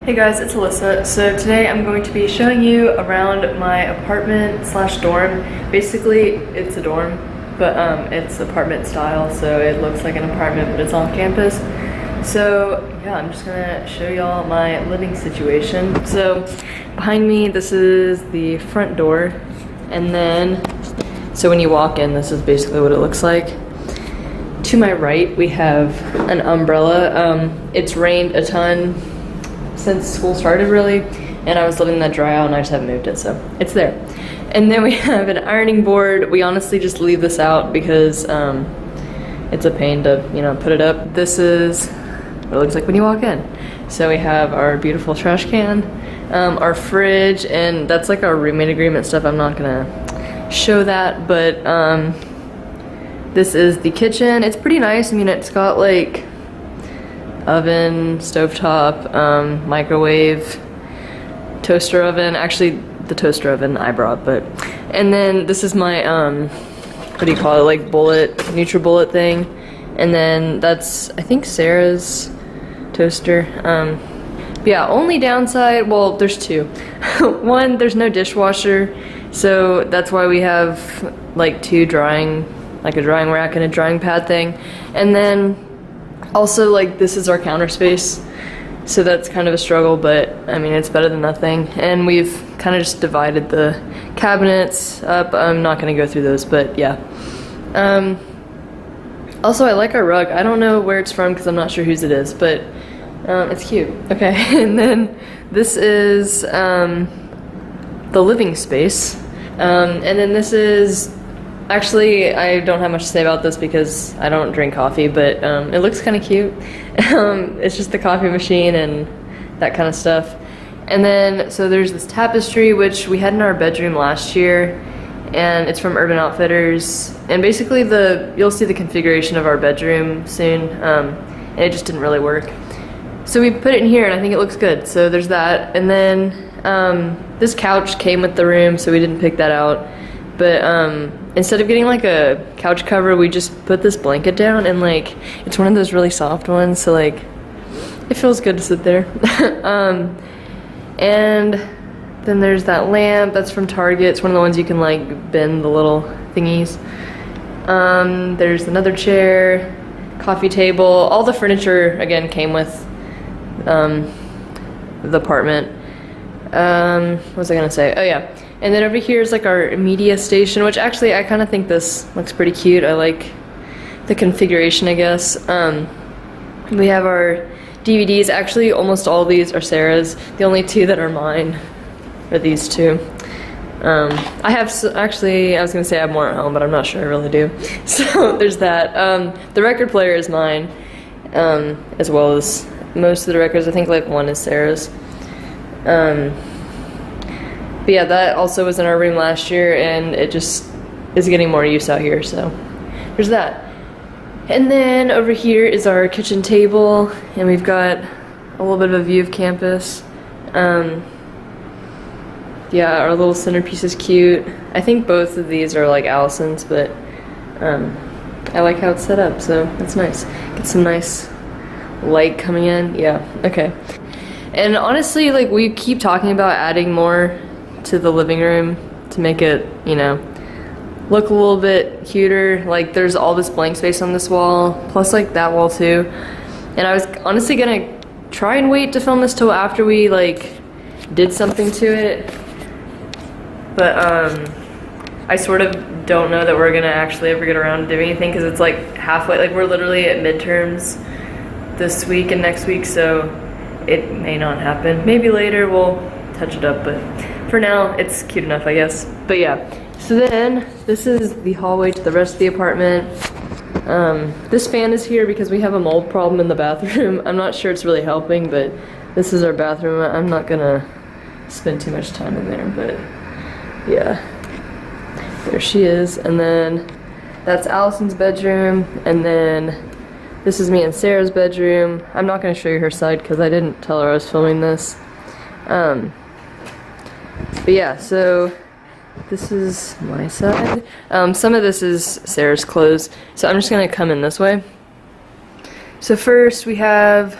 Hey guys, it's Alyssa. So today I'm going to be showing you around my apartment slash dorm. Basically, it's a dorm, but it's apartment style, so it looks like an apartment, but it's on campus. So yeah, I'm just gonna show y'all my living situation. So behind me, this is the front door, and then, so when you walk in, this is basically what it looks like. To my right, we have an umbrella. It's rained a ton since school started, really, and I was letting that dry out and I just haven't moved it, so it's there. And then we have an ironing board. We honestly just leave this out because it's a pain to, you know, put it up. This is what it looks like when you walk in. So we have our beautiful trash can, our fridge, and that's like our roommate agreement stuff. I'm not gonna show that, but this is the kitchen. It's pretty nice. I mean, it's got like oven, stovetop, microwave, toaster oven. Actually, the toaster oven I brought, but. And then this is my, what do you call it, like bullet, NutriBullet thing. And then that's, I think, Sarah's toaster. But yeah, only downside, well, there's two. One, there's no dishwasher, so that's why we have like two drying, like a drying rack and a drying pad thing. And then also, like, this is our counter space, so that's kind of a struggle, but I mean, it's better than nothing. And we've kind of just divided the cabinets up. I'm not going to go through those, but yeah. Also, I like our rug. I don't know where it's from because I'm not sure whose it is, but it's cute. Okay, and then this is the living space. And then this is, actually, I don't have much to say about this because I don't drink coffee, but it looks kind of cute. It's just the coffee machine and that kind of stuff. And then, so there's this tapestry, which we had in our bedroom last year, and it's from Urban Outfitters. And basically, you'll see the configuration of our bedroom soon, and it just didn't really work. So we put it in here, and I think it looks good. So there's that. And then this couch came with the room, so we didn't pick that out. But instead of getting like a couch cover, we just put this blanket down, and like, it's one of those really soft ones, so like, it feels good to sit there. And then there's that lamp, that's from Target. It's one of the ones you can like bend the little thingies. There's another chair, coffee table. All the furniture, again, came with the apartment. What was I gonna say? Oh yeah. And then over here is like our media station, which actually I kind of think this looks pretty cute. I like the configuration, I guess. We have our DVDs. Actually, almost all of these are Sarah's. The only two that are mine are these two. I have, actually, I was gonna say I have more at home, but I'm not sure I really do. So there's that. The record player is mine, as well as most of the records. I think like one is Sarah's. But yeah, that also was in our room last year, and it just is getting more use out here, so there's that. And then over here is our kitchen table, and we've got a little bit of a view of campus. Yeah, our little centerpiece is cute. I think both of these are like Allison's, but I like how it's set up, so it's nice. Get some nice light coming in. Yeah, okay. And honestly, like, we keep talking about adding more to the living room to make it, you know, look a little bit cuter. Like, there's all this blank space on this wall, plus like that wall too. And I was honestly gonna try and wait to film this till after we like did something to it, but I sort of don't know that we're gonna actually ever get around to doing anything, because it's like halfway, like we're literally at midterms this week and next week, so it may not happen. Maybe later we'll touch it up, but for now it's cute enough, I guess. But yeah, so then this is the hallway to the rest of the apartment. This fan is here because we have a mold problem in the bathroom. I'm not sure it's really helping, but this is our bathroom. I'm not gonna spend too much time in there, but yeah, there she is. And then that's Allison's bedroom, and then this is me and Sarah's bedroom. I'm not gonna show you her side because I didn't tell her I was filming this. But yeah, so this is my side. Some of this is Sarah's clothes, so I'm just gonna come in this way. So first we have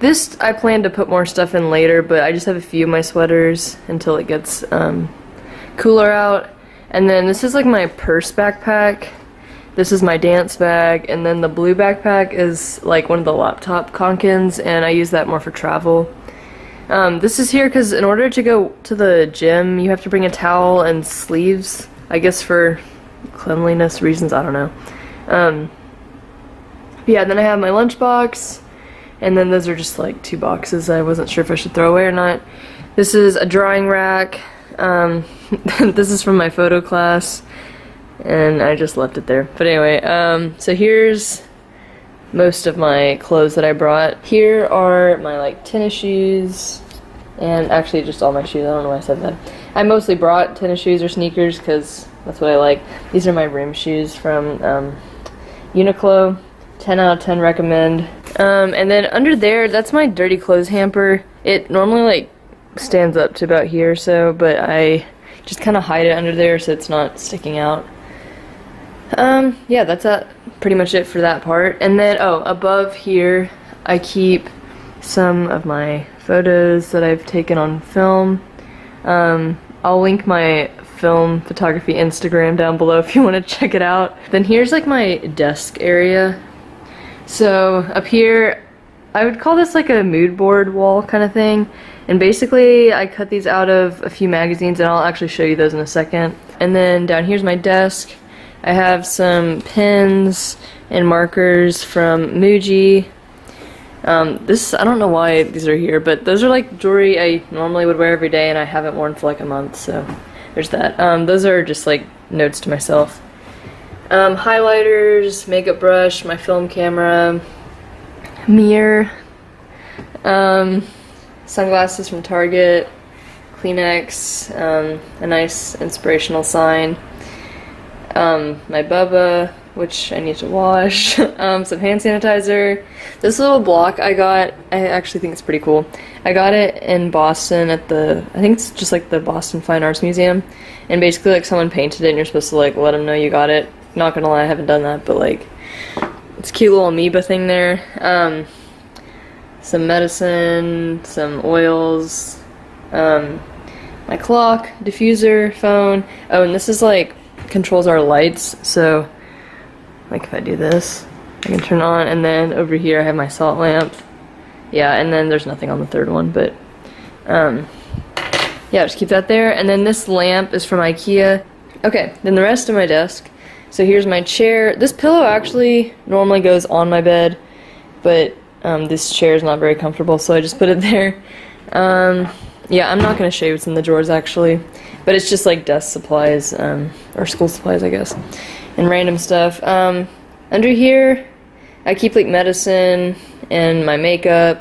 This I plan to put more stuff in later, but I just have a few of my sweaters until it gets cooler out. And then this is like my purse backpack. This is my dance bag, and then the blue backpack is like one of the laptop conkins, and I use that more for travel. This is here because in order to go to the gym, you have to bring a towel and sleeves, I guess for cleanliness reasons, I don't know. Yeah, then I have my lunchbox, and then those are just like 2 boxes I wasn't sure if I should throw away or not. This is a drawing rack. This is from my photo class, and I just left it there. But anyway, so here's most of my clothes that I brought. Here are my like tennis shoes, and actually just all my shoes. I don't know why I said that. I mostly brought tennis shoes or sneakers because that's what I like. These are my rim shoes from Uniqlo. 10 out of 10 recommend. And then under there, that's my dirty clothes hamper. It normally like stands up to about here or so, but I just kind of hide it under there so it's not sticking out. Yeah, that's pretty much it for that part. And then, oh, above here, I keep some of my photos that I've taken on film. I'll link my film photography Instagram down below if you want to check it out. Then here's like my desk area. So up here, I would call this like a mood board wall kind of thing. And basically, I cut these out of a few magazines, and I'll actually show you those in a second. And then down here's my desk. I have some pens and markers from Muji. I don't know why these are here, but those are like jewelry I normally would wear every day, and I haven't worn for like a month, so there's that. Those are just like notes to myself. Highlighters, makeup brush, my film camera, mirror, sunglasses from Target, Kleenex, a nice inspirational sign, my Bubba, which I need to wash, some hand sanitizer. This little block I got, I actually think it's pretty cool. I got it in Boston at I think it's just like the Boston Fine Arts Museum, and basically like someone painted it and you're supposed to like let them know you got it. Not gonna lie, I haven't done that, but like, it's a cute little amoeba thing there. Some medicine, some oils, my clock, diffuser, phone. Oh, and this is like, controls our lights, so like if I do this, I can turn on, and then over here I have my salt lamp. Yeah, and then there's nothing on the third one, but yeah, just keep that there. And then this lamp is from IKEA. Okay, then the rest of my desk. So here's my chair. This pillow actually normally goes on my bed, but this chair is not very comfortable, so I just put it there. Yeah, I'm not going to show you what's in the drawers actually, but it's just like desk supplies, or school supplies I guess, and random stuff. Under here, I keep like medicine and my makeup,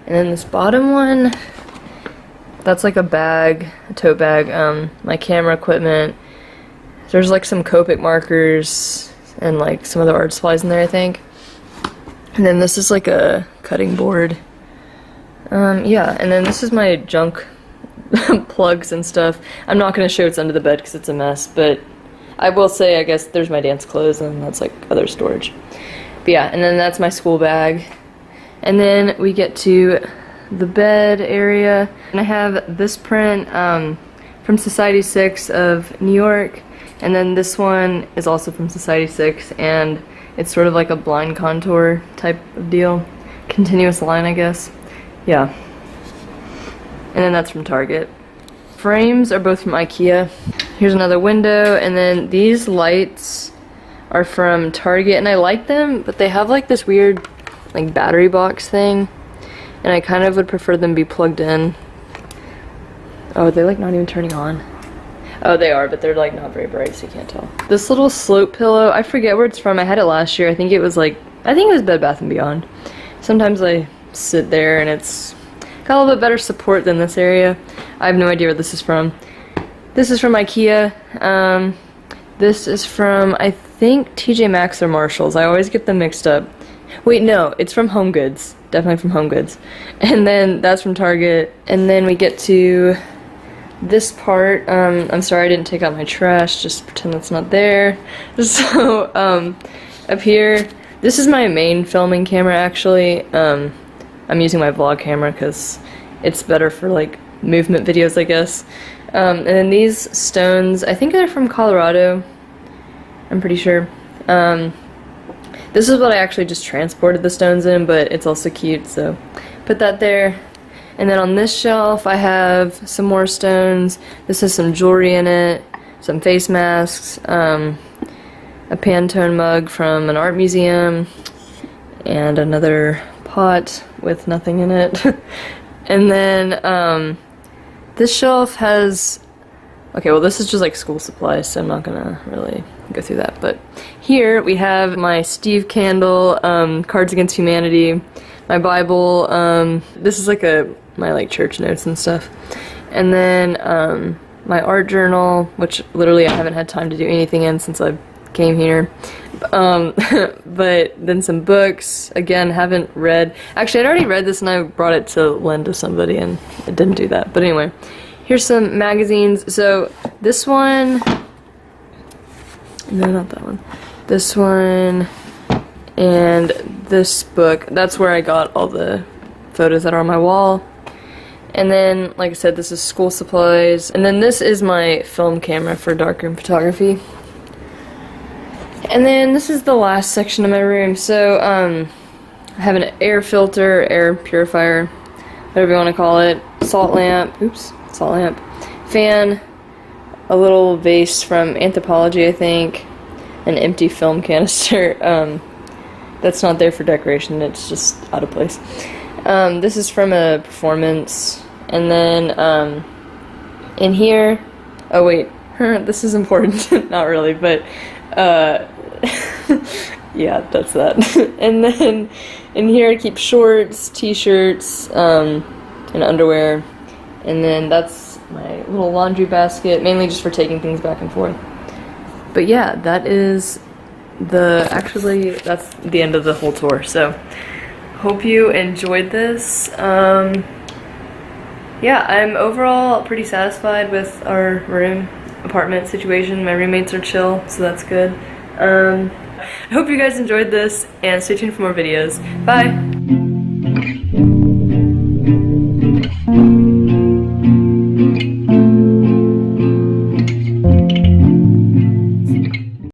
and then this bottom one, that's like a bag, a tote bag, my camera equipment. There's like some Copic markers and like some other art supplies in there, I think. And then this is like a cutting board. Yeah, and then this is my junk plugs and stuff. I'm not going to show what's under the bed because it's a mess, but I will say, I guess, there's my dance clothes, and that's like other storage. But yeah, and then that's my school bag. And then we get to the bed area, and I have this print from Society 6 of New York. And then this one is also from Society 6, and it's sort of like a blind contour type of deal. Continuous line, I guess. Yeah. And then that's from Target. Frames are both from IKEA. Here's another window, and then these lights are from Target, and I like them, but they have like this weird like battery box thing, and I kind of would prefer them be plugged in. Oh, they're like not even turning on. Oh, they are, but they're like not very bright, so you can't tell. This little slope pillow, I forget where it's from. I had it last year. I think it was Bed Bath & Beyond. Sometimes I sit there and it's got a little bit better support than this area. I have no idea where this is from. This is from IKEA. This is from, I think, TJ Maxx or Marshalls. I always get them mixed up. Wait, no, it's from Home Goods. Definitely from Home Goods. And then that's from Target. And then we get to this part. I'm sorry I didn't take out my trash, just pretend that's not there. So up here, this is my main filming camera actually. I'm using my vlog camera because it's better for like movement videos, I guess. And then these stones, I think they're from Colorado, I'm pretty sure. This is what I actually just transported the stones in, but it's also cute, so put that there. And then on this shelf I have some more stones. This has some jewelry in it, some face masks, a Pantone mug from an art museum, and another pot with nothing in it. And then this shelf has, okay, well this is just like school supplies, so I'm not gonna really go through that. But here we have my Steve candle, Cards Against Humanity, my Bible, this is like my like church notes and stuff. And then my art journal, which literally I haven't had time to do anything in since I came here. But then some books, again, haven't read. Actually, I'd already read this and I brought it to lend to somebody and it didn't do that. But anyway, here's some magazines. So this one, no, not that one. This one and this book, that's where I got all the photos that are on my wall. And then, like I said, this is school supplies. And then this is my film camera for darkroom photography. And then this is the last section of my room. So, I have an air filter, air purifier, whatever you want to call it, salt lamp, fan, a little vase from Anthropology, I think, an empty film canister, that's not there for decoration, it's just out of place. This is from a performance, and then, in here, oh wait, this is important, not really, but, yeah, that's that. And then, in here I keep shorts, t-shirts, and underwear, and then that's my little laundry basket, mainly just for taking things back and forth. But yeah, that is actually, that's the end of the whole tour, so hope you enjoyed this. Yeah, I'm overall pretty satisfied with our apartment situation. My roommates are chill, so that's good. I hope you guys enjoyed this, and stay tuned for more videos. Bye!